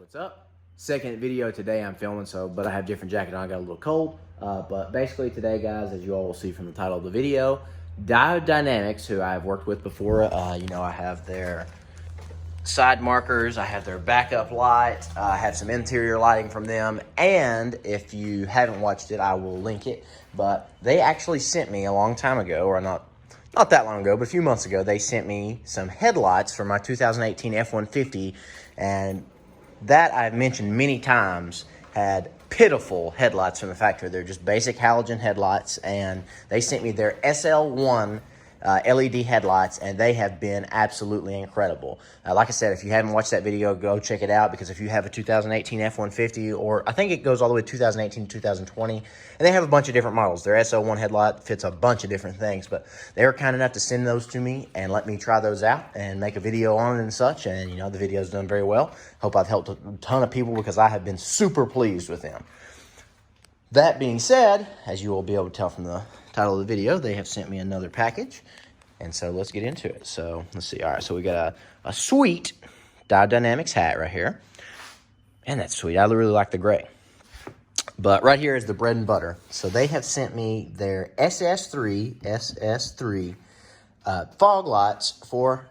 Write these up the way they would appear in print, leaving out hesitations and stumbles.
What's up? Second video today I'm filming, but I have different jacket on. I got a little cold, but basically today, guys, as you all will see from the title of the video, Diode Dynamics, who I've worked with before, I have their side markers, I have their backup light, I have some interior lighting from them, and if you haven't watched it, I will link it, but they actually sent me a long time ago, or not that long ago, but a few months ago, they sent me some headlights for my 2018 F-150, and that I've mentioned many times had pitiful headlights from the factory. They're just basic halogen headlights, and they sent me their SL1 LED headlights, and they have been absolutely incredible. Like I said, if you haven't watched that video, go check it out, because if you have a 2018 F-150, or I think it goes all the way to 2018 to 2020, and they have a bunch of different models. Their SL1 headlight fits a bunch of different things, but they were kind enough to send those to me and let me try those out and make a video on it and such, and the video's done very well. Hope I've helped a ton of people, because I have been super pleased with them. That being said, as you will be able to tell from the title of the video, they have sent me another package, and so let's get into it. So let's see. All right, so we got a sweet Diode Dynamics hat right here, and that's sweet. I really like the gray. But right here is the bread and butter. So they have sent me their SS3 fog lights for,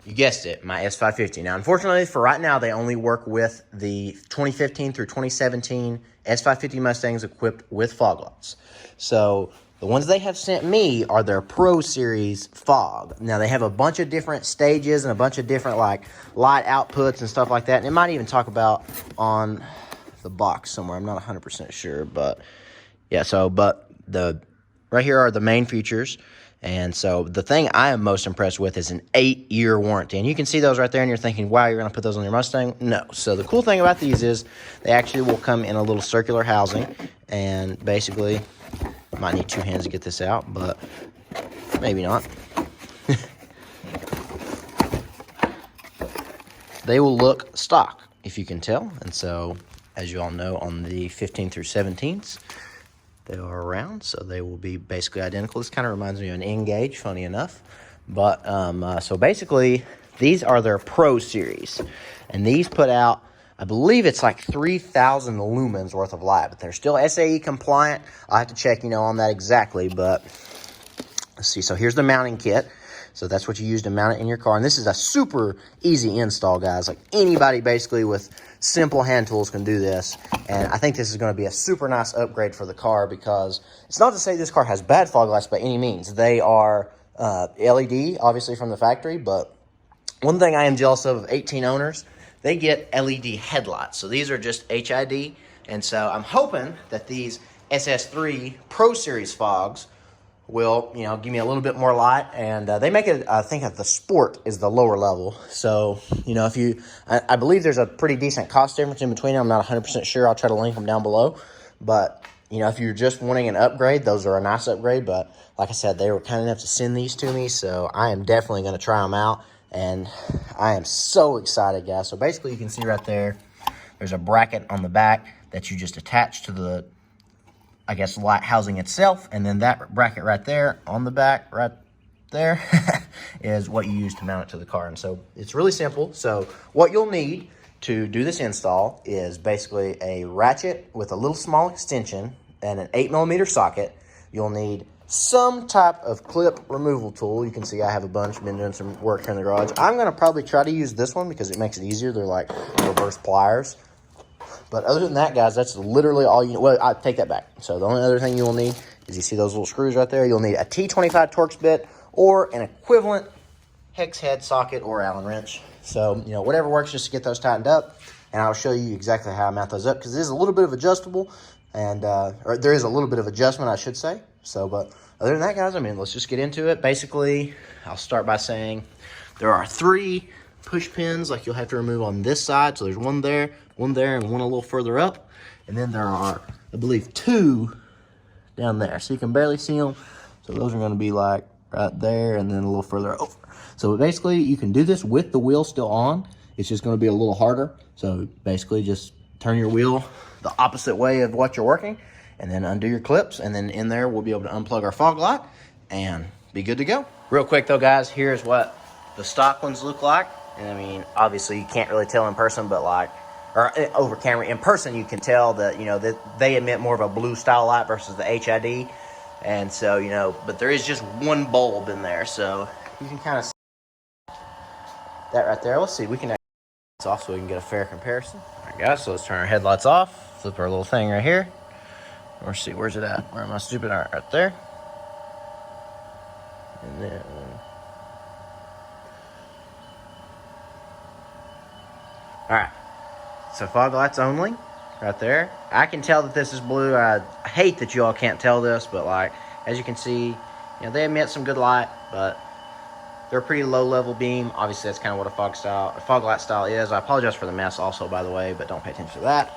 you guessed it, my S550. Now, unfortunately, for right now, they only work with the 2015 through 2017 S550 Mustangs equipped with fog lights. So the ones they have sent me are their Pro Series fog. Now, they have a bunch of different stages and a bunch of different light outputs and stuff like that. And it might even talk about on the box somewhere. I'm not 100% sure, but yeah. But right here are the main features. And so the thing I am most impressed with is an 8-year warranty. And you can see those right there, and you're thinking, wow, you're going to put those on your Mustang? No. So the cool thing about these is they actually will come in a little circular housing. And basically, might need two hands to get this out, but maybe not. They will look stock, if you can tell. And so, as you all know, on the 15 through 17s, they are round, so they will be basically identical. This kind of reminds me of an N-gauge, funny enough. But, so basically, these are their Pro Series. And these put out, I believe it's like 3,000 lumens worth of light. But they're still SAE compliant. I'll have to check, on that exactly. But, let's see. So, here's the mounting kit. So, that's what you use to mount it in your car. And this is a super easy install, guys. Like, anybody basically with simple hand tools can do this. And I think this is going to be a super nice upgrade for the car, because it's not to say this car has bad fog lights by any means. They are LED, obviously, from the factory. But one thing I am jealous of 18 owners, they get LED headlights. So these are just HID. And so I'm hoping that these SS3 Pro Series fogs will, give me a little bit more light. And they make it, I think the Sport is the lower level. So, I believe there's a pretty decent cost difference in between them. I'm not 100% sure. I'll try to link them down below. But, if you're just wanting an upgrade, those are a nice upgrade. But like I said, they were kind enough to send these to me. So I am definitely going to try them out. And I am so excited, guys. So basically, you can see right there, there's a bracket on the back that you just attach to the, light housing itself. And then that bracket right there on the back, right there, is what you use to mount it to the car. And so it's really simple. So what you'll need to do this install is basically a ratchet with a little small extension and an 8mm socket. You'll need some type of clip removal tool. You can see I have a bunch, been doing some work here in the garage. I'm going to probably try to use this one because it makes it easier. They're like reverse pliers. But other than that, guys, that's literally all you need. Well, I take that back. So the only other thing you will need is, you see those little screws right there? You'll need a T25 Torx bit or an equivalent hex head socket or Allen wrench. So, whatever works just to get those tightened up. And I'll show you exactly how I mount those up, because it is a little bit of adjustable. And, or there is a little bit of adjustment, I should say. So, but other than that, guys, let's just get into it. Basically, I'll start by saying there are 3 push pins, like you'll have to remove on this side. So there's one there, and one a little further up. And then there are, I believe, 2 down there. So you can barely see them. So those are going to be like right there, and then a little further over. So basically, you can do this with the wheel still on. It's just going to be a little harder. So basically, just turn your wheel the opposite way of what you're working, and then undo your clips, and then in there we'll be able to unplug our fog light and be good to go. Real quick though, guys, here's what the stock ones look like. And obviously you can't really tell in person, but like or over camera. In person, you can tell that, that they emit more of a blue style light versus the HID. And so, but there is just one bulb in there. So you can kind of see that right there. Let's see, we can it's off so we can get a fair comparison. All right, guys, so let's turn our headlights off. Flip our little thing right here. Let's see, where's it at? Where am I stupid? All right there. And then... all right, so fog lights only, right there. I can tell that this is blue. I hate that you all can't tell this, but like, as you can see, they emit some good light, but they're a pretty low level beam. Obviously, that's kind of what a fog light style is. I apologize for the mess also, by the way, but don't pay attention to that.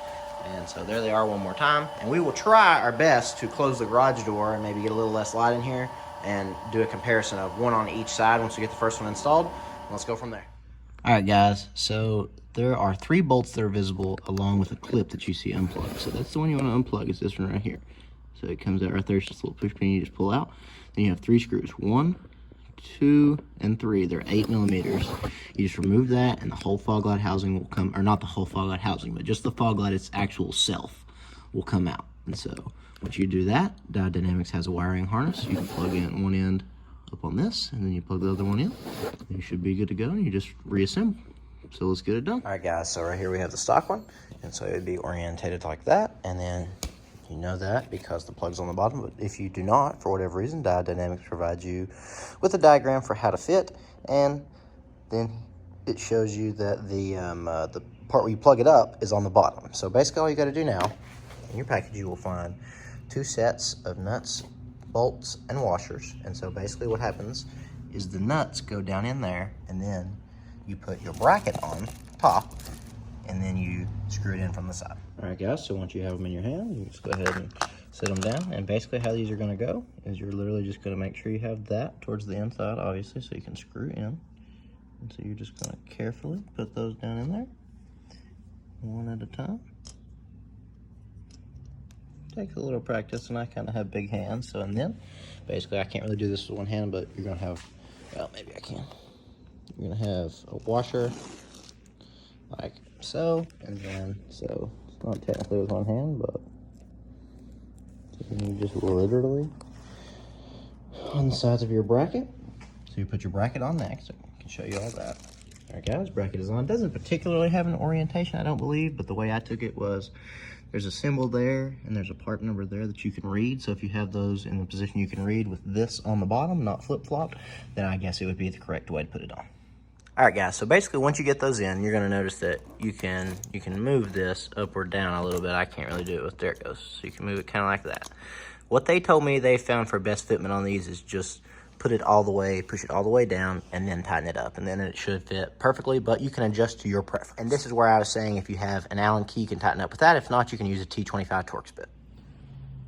And so there they are one more time. And we will try our best to close the garage door and maybe get a little less light in here and do a comparison of one on each side once we get the first one installed. And let's go from there. All right, guys, so there are 3 bolts that are visible along with a clip that you see unplugged. So that's the one you want to unplug, is this one right here. So it comes out right there. It's just a little push pin you just pull out. Then you have 3 screws. 1, 2, and 3. They're 8 millimeters. You just remove that and the whole fog light housing will come, or not the whole fog light housing, but just the fog light, its actual self, will come out. And so once you do that, Diode Dynamics has a wiring harness. You can plug in one end up on this, and then you plug the other one in. And you should be good to go, and you just reassemble. So let's get it done. All right, guys, so right here we have the stock one, and so it would be orientated like that, and then you know that because the plug's on the bottom. But if you do not, for whatever reason, Diode Dynamics provides you with a diagram for how to fit, and then it shows you that the part where you plug it up is on the bottom. So basically all you got to do now, in your package you will find 2 sets of nuts, bolts, and washers. And so basically what happens is the nuts go down in there, and then you put your bracket on top, and then you screw it in from the side. All right, guys, so once you have them in your hand, you just go ahead and set them down. And basically how these are going to go is you're literally just going to make sure you have that towards the inside, obviously, so you can screw in. And so you're just going to carefully put those down in there, one at a time. Takes a little practice, and I kind of have big hands, so, and then basically I can't really do this with one hand, but you're going to have, well, maybe I can. You're going to have a washer like so, and then so it's not technically with one hand, but you just literally on the sides of your bracket. So you put your bracket on next. I can show you all that. All right, guys, bracket is on. Doesn't particularly have an orientation, I don't believe, but the way I took it was there's a symbol there and there's a part number there that you can read. So if you have those in the position you can read with this on the bottom, not flip-flopped, then I guess it would be the correct way to put it on. All right, guys, so basically once you get those in, you're gonna notice that you can move this up or down a little bit. I can't really do it with, there it goes. So you can move it kind of like that. What they told me they found for best fitment on these is just put it all the way, push it all the way down, and then tighten it up. And then it should fit perfectly, but you can adjust to your preference. And this is where I was saying if you have an Allen key, you can tighten up with that. If not, you can use a T25 Torx bit.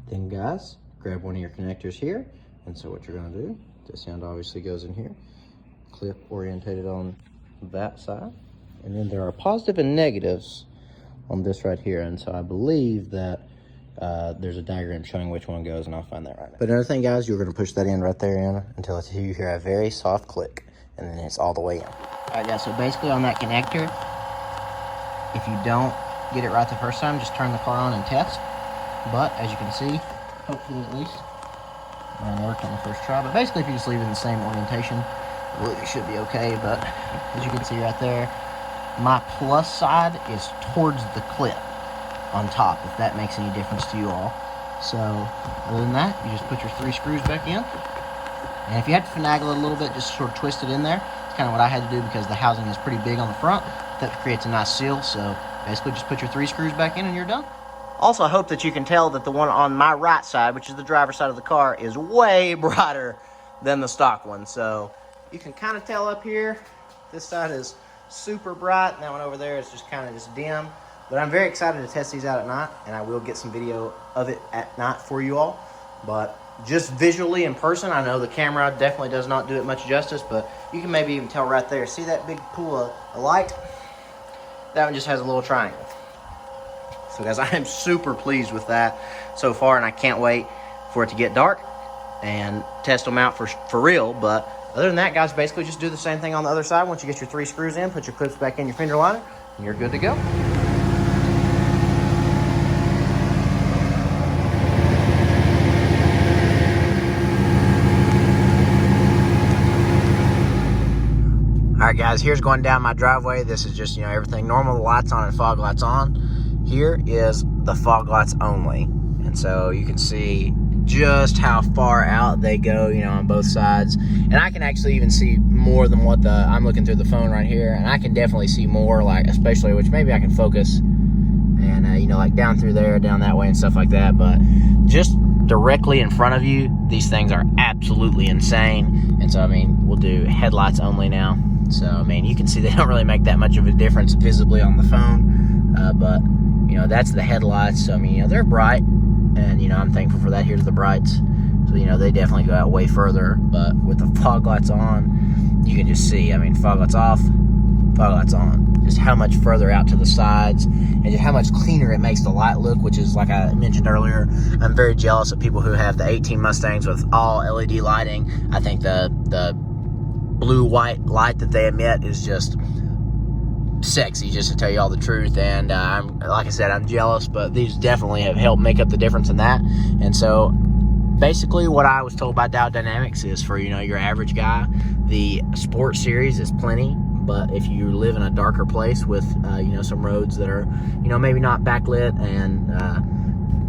Then, guys, grab one of your connectors here. And so what you're gonna do, this end obviously goes in here. Clip orientated on that side, and then there are positive and negatives on this right here, and so I believe that there's a diagram showing which one goes, and I'll find that right now. But another thing, guys, you're going to push that in right there in until you hear a very soft click, and then it's all the way in. All right, guys, so basically on that connector, if you don't get it right the first time, just turn the car on and test. But as you can see, hopefully at least, mine worked on the first try. But basically if you just leave it in the same orientation, it should be okay. But as you can see right there, my plus side is towards the clip on top, if that makes any difference to you all. So other than that, you just put your 3 screws back in, and if you have to finagle it a little bit, just sort of twist it in there. It's kind of what I had to do because the housing is pretty big on the front. That creates a nice seal. So basically just put your 3 screws back in and you're done. Also, I hope that you can tell that the one on my right side, which is the driver's side of the car, is way brighter than the stock one. So you can kind of tell up here, this side is super bright, and that one over there is just kind of just dim. But I'm very excited to test these out at night, and I will get some video of it at night for you all. But just visually in person, I know the camera definitely does not do it much justice, but you can maybe even tell right there. See that big pool of light? That one just has a little triangle. So guys, I am super pleased with that so far, and I can't wait for it to get dark and test them out for real. But other than that, guys, basically just do the same thing on the other side. Once you get your 3 screws in, put your clips back in your fender liner, and you're good to go. Alright guys, here's going down my driveway. This is just, everything normal, the lights on and fog lights on. Here is the fog lights only. And so you can see just how far out they go, on both sides. And I can actually even see more than what I'm looking through the phone right here. And I can definitely see more, like, especially, which maybe I can focus and, like down through there, down that way and stuff like that. But just directly in front of you, these things are absolutely insane. And so, we'll do headlights only now. So, you can see they don't really make that much of a difference visibly on the phone. But, that's the headlights. So, they're bright. And, I'm thankful for that. Here's the brights. So, they definitely go out way further. But with the fog lights on, you can just see, fog lights off, fog lights on. Just how much further out to the sides and just how much cleaner it makes the light look, which is, like I mentioned earlier, I'm very jealous of people who have the 18 Mustangs with all LED lighting. I think the blue-white light that they emit is just sexy, just to tell you all the truth. And like I said, I'm jealous, but these definitely have helped make up the difference in that. And so basically what I was told by Diode Dynamics is for your average guy, the Sport Series is plenty. But if you live in a darker place with some roads that are maybe not backlit and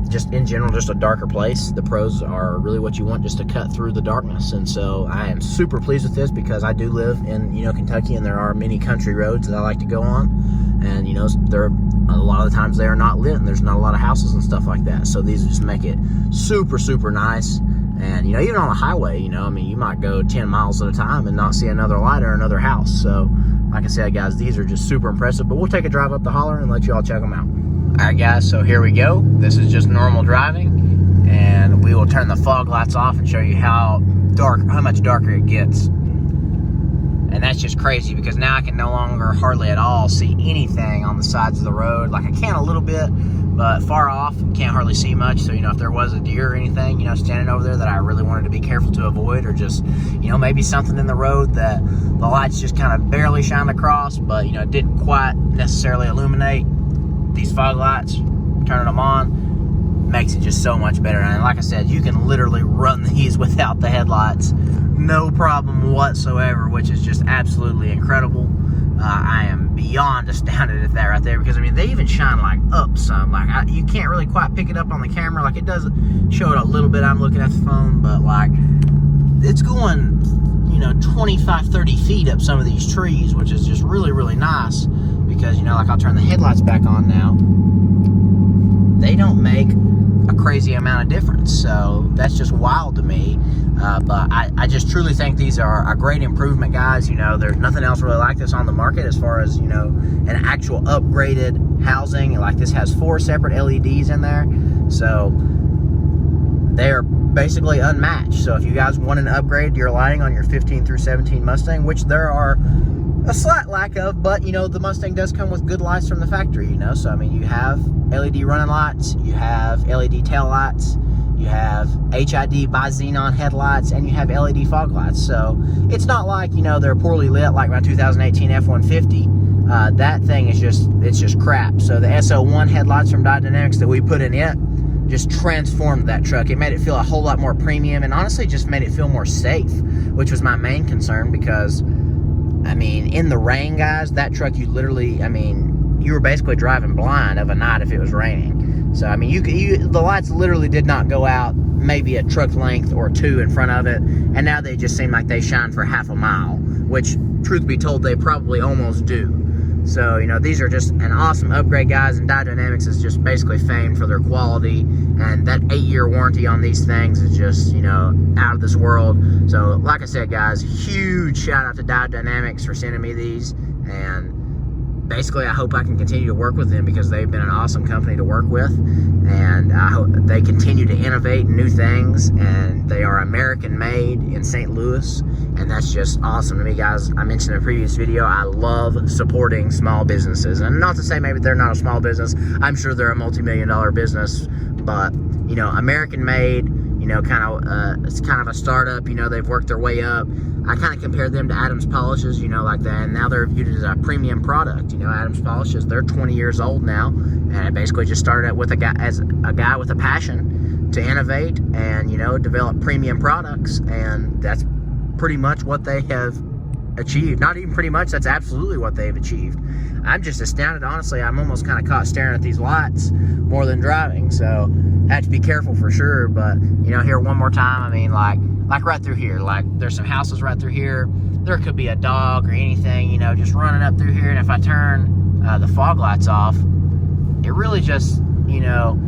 just in general just a darker place, the Pros are really what you want, just to cut through the darkness. And so I am super pleased with this because I do live in Kentucky, and there are many country roads that I like to go on, and there a lot of the times they are not lit and there's not a lot of houses and stuff like that. So these just make it super nice. And even on a highway, you might go 10 miles at a time and not see another light or another house. So like I said, guys, these are just super impressive. But we'll take a drive up the holler and let you all check them out. All right, guys, so here we go. This is just normal driving, and we will turn the fog lights off and show you how much darker it gets. And that's just crazy because now I can no longer hardly at all see anything on the sides of the road. Like, I can a little bit, but far off, can't hardly see much. So, if there was a deer or anything, standing over there that I really wanted to be careful to avoid, or just, maybe something in the road that the lights just kind of barely shined across, but, didn't quite necessarily illuminate, these fog lights, turning them on, makes it just so much better. And like I said, you can literally run these without the headlights, no problem whatsoever, which is just absolutely incredible. I am beyond astounded at that right there, because they even shine like up some. Like, you can't really quite pick it up on the camera. Like, it does show it a little bit. I'm looking at the phone, but like, it's going 25-30 feet up some of these trees, which is just really nice. Because like, I'll turn the headlights back on now, they don't make a crazy amount of difference. So that's just wild to me. But I just truly think these are a great improvement, guys. There's nothing else really like this on the market as far as, an actual upgraded housing. Like, this has 4 separate LEDs in there. So they're basically unmatched. So if you guys want an upgrade to your lighting on your 15 through 17 Mustang, which there are a slight lack of, but the Mustang does come with good lights from the factory, so you have LED running lights, you have LED tail lights, you have HID bi-xenon headlights, and you have LED fog lights. So it's not like they're poorly lit like my 2018 F-150. That thing is just crap. So the SO1 headlights from Diode Dynamics that we put in it just transformed that truck. It made it feel a whole lot more premium, and honestly just made it feel more safe, which was my main concern. Because in the rain, guys, that truck, you literally, you were basically driving blind of a night if it was raining. So, the lights literally did not go out maybe a truck length or 2 in front of it, and now they just seem like they shine for half a mile, which, truth be told, they probably almost do. So, these are just an awesome upgrade, guys, and Diode Dynamics is just basically famed for their quality, and that 8-year warranty on these things is just, out of this world. So, like I said, guys, huge shout out to Diode Dynamics for sending me these, and basically I hope I can continue to work with them, because they've been an awesome company to work with, and I hope they continue to innovate new things, and they are American made in St. Louis, and that's just awesome to me, guys. I mentioned in a previous video, I love supporting small businesses, and not to say maybe they're not a small business. I'm sure they're a multi-million-dollar business, but American made, it's kind of a startup. They've worked their way up. I kind of compare them to Adams Polishes, like that, and now they're viewed as a premium product. Adams Polishes, they're 20 years old now, and it basically just started out with a guy with a passion to innovate and develop premium products, and that's pretty much what they have achieved. Not even pretty much, that's absolutely what they've achieved. I'm just astounded, honestly. I'm almost kind of caught staring at these lights more than driving, so I have to be careful for sure. But, you know, here one more time, I mean, like right through here, like there's some houses right through here. There could be a dog or anything, you know, just running up through here. And if I turn the fog lights off, it really just, you know,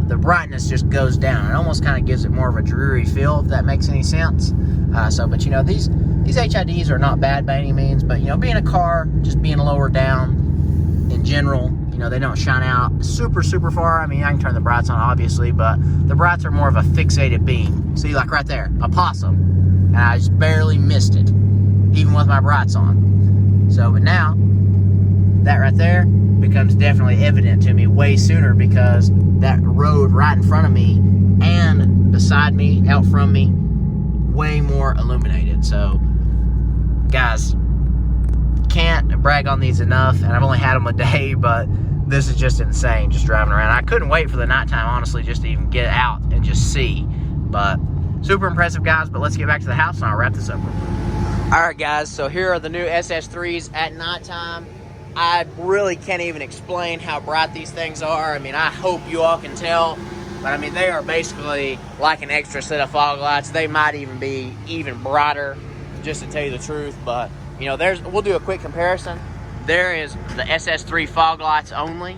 the brightness just goes down. It almost kind of gives it more of a dreary feel, if that makes any sense. But, you know, these HIDs are not bad by any means, but, you know, being a car, just being lower down in general, you know, they don't shine out super, super far. I mean, I can turn the brights on, obviously, but the brights are more of a fixated beam. See, like right there, a possum, and I just barely missed it, even with my brights on. So, but now, that right there becomes definitely evident to me way sooner, because that road right in front of me and beside me, out from me, way more illuminated. So, guys, can't brag on these enough, and I've only had them a day, but this is just insane, just driving around. I couldn't wait for the nighttime, honestly, just to even get out and just see. But super impressive, guys. But let's get back to the house and I'll wrap this up. All right, guys, so here are the new SS3s at nighttime. I really can't even explain how bright these things are. I mean, I hope you all can tell, but I mean, they are basically like an extra set of fog lights. They might even be even brighter, just to tell you the truth. But, you know, we'll do a quick comparison. There is the SS3 fog lights only.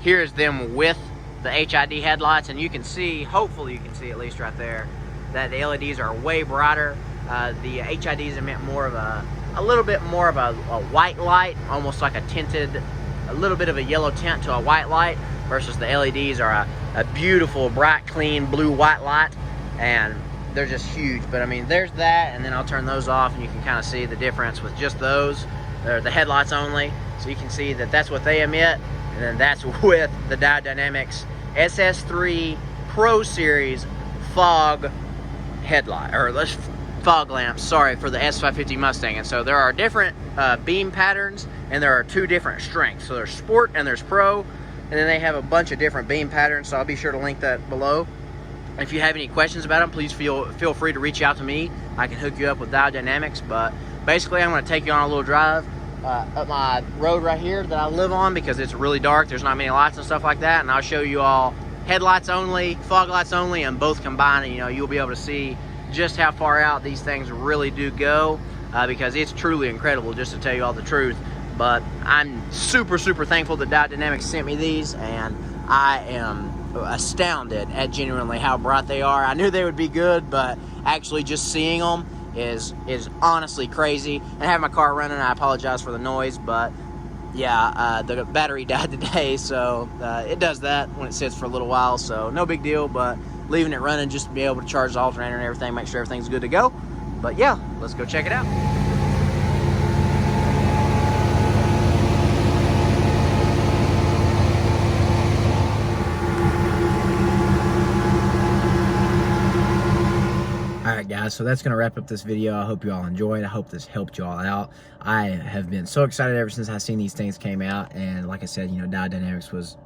Here's them with the HID headlights, and you can see, hopefully you can see at least right there, that the LEDs are way brighter. The HIDs emit more of a little bit more of a white light, almost like a little bit of a yellow tint to a white light, versus the LEDs are a beautiful, bright, clean blue white light, and they're just huge. But I mean, there's that, and then I'll turn those off, and you can kind of see the difference with just those. They're the headlights only, so you can see that that's what they emit, and then that's with the Diode Dynamics SS3 Pro Series fog headlight, or let's fog lamps, sorry, for the S550 Mustang. And so there are different beam patterns, and there are two different strengths. So there's Sport and there's Pro, and then they have a bunch of different beam patterns, so I'll be sure to link that below. If you have any questions about them, please feel free to reach out to me. I can hook you up with Diode Dynamics. But basically, I'm going to take you on a little drive up my road right here that I live on, because it's really dark. There's not many lights and stuff like that, and I'll show you all headlights only, fog lights only, and both combined. And, you know, you'll be able to see just how far out these things really do go, because it's truly incredible, just to tell you all the truth. But I'm super, super thankful that Diode Dynamics sent me these, and I am astounded at genuinely how bright they are. I knew they would be good, but actually just seeing them is honestly crazy. And I have my car running, I apologize for the noise, but yeah, the battery died today, so it does that when it sits for a little while, so no big deal. But leaving it running just to be able to charge the alternator and everything, make sure everything's good to go. But yeah, let's go check it out. Alright guys, so that's going to wrap up this video. I hope you all enjoyed. I hope this helped you all out. I have been so excited ever since I seen these things came out, and like I said, you know, Diode Dynamics was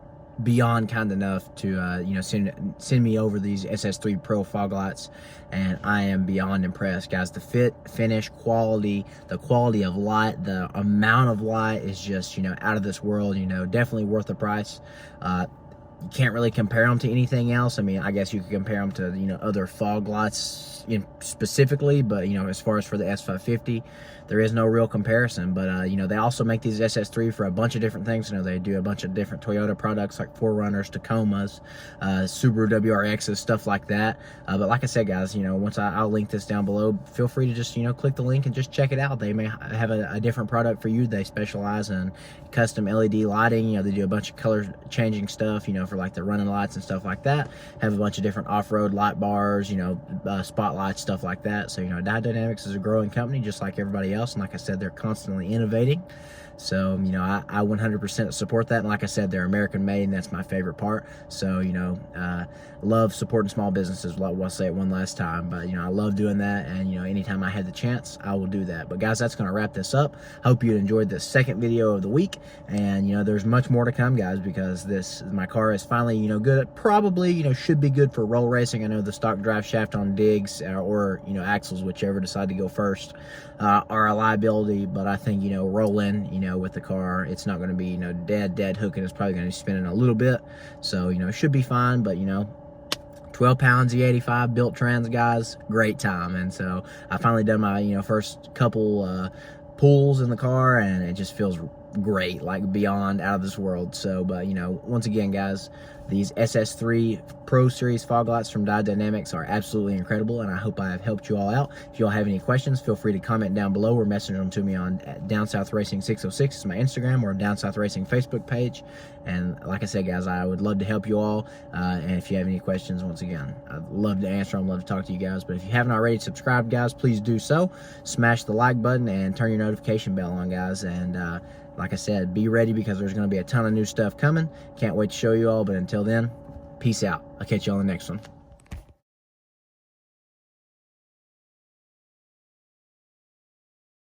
beyond kind enough to you know, send me over these SS3 Pro fog lights, and I am beyond impressed, guys. The fit, finish, quality, the quality of light, the amount of light is just, you know, out of this world. You know, definitely worth the price. You can't really compare them to anything else. I mean, I guess you could compare them to, you know, other fog lights specifically, but, you know, as far as for the S550, there is no real comparison. But, you know, they also make these SS3 for a bunch of different things. You know, they do a bunch of different Toyota products like 4Runners, Tacomas, Subaru WRXs, stuff like that. But like I said, guys, you know, once I'll link this down below, feel free to just, you know, click the link and just check it out. They may have a different product for you. They specialize in custom LED lighting. You know, they do a bunch of color changing stuff, you know, for like the running lights and stuff like that. Have a bunch of different off-road light bars, you know, spotlights, stuff like that. So, you know, Diode Dynamics is a growing company just like everybody else, and like I said, they're constantly innovating. So, you know, I 100% support that, and like I said, they're American made, and that's my favorite part. So, you know, love supporting small businesses. I'll say it one last time, but, you know, I love doing that, and, you know, anytime I had the chance, I will do that. But guys, that's going to wrap this up. Hope you enjoyed this second video of the week, and, you know, there's much more to come, guys, because my car is is finally, you know, good. Probably, you know, should be good for roll racing. I know the stock drive shaft on digs or you know, axles, whichever decide to go first, are a liability. But I think, you know, rolling, you know, with the car, it's not going to be, you know, dead hooking. It's probably going to be spinning a little bit. So, you know, it should be fine. But, you know, 12 pounds E85 built trans, guys, great time. And so I finally done my, you know, first couple pulls in the car, and it just feels great, like beyond out of this world. So, but you know, once again, guys, these SS3 Pro Series fog lights from Diode Dynamics are absolutely incredible, and I hope I have helped you all out. If you all have any questions, feel free to comment down below or message them to me on Down South Racing 606 is my Instagram, or Down South Racing Facebook page. And like I said, guys, I would love to help you all. And if you have any questions, once again, I'd love to answer them, love to talk to you guys. But if you haven't already subscribed, guys, please do so. Smash the like button and turn your notification bell on, guys. And like I said, be ready, because there's going to be a ton of new stuff coming. Can't wait to show you all. But until then, peace out. I'll catch you on the next one.